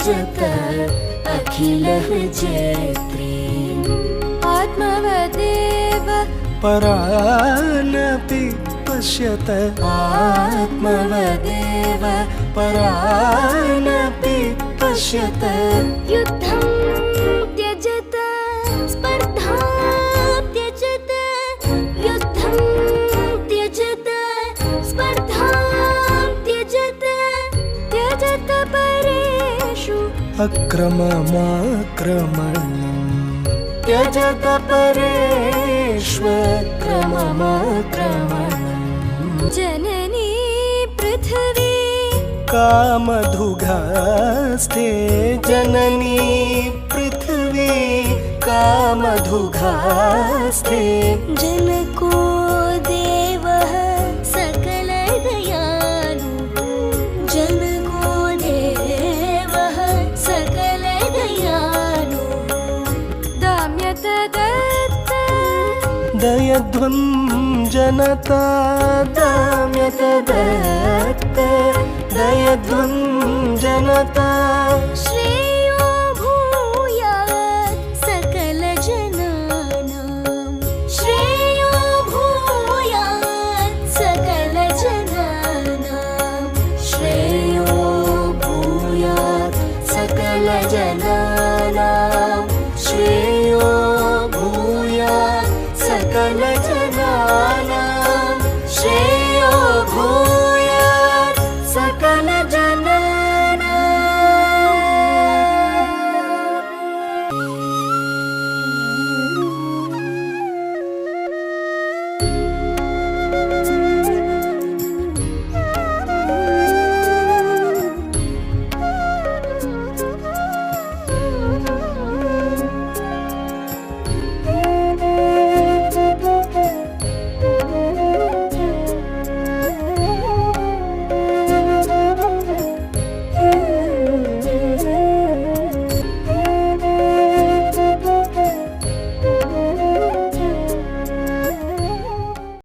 भजत अखिलः जेत्री आत्मवदेव परानपि पश्यत आत्मवदेव परानपि पश्यत युद्धं त्यजत स्पर्धां त्यजत युद्धं त्यजत स्पर्धां त्यजत त्यजत परेषु अक्रममाक्रमणम् त्यजत परेष्वक्रममाक्रमणम् जननी पृथिवी कामधुघास्ते जननी पृथिवी कामधुघास्ते जनको देवः सकलदयालु जनको देवः सकलदयालु दाम्यत दत्त दयध्वं जनता दाम्यत दत्त दयध्वं जनता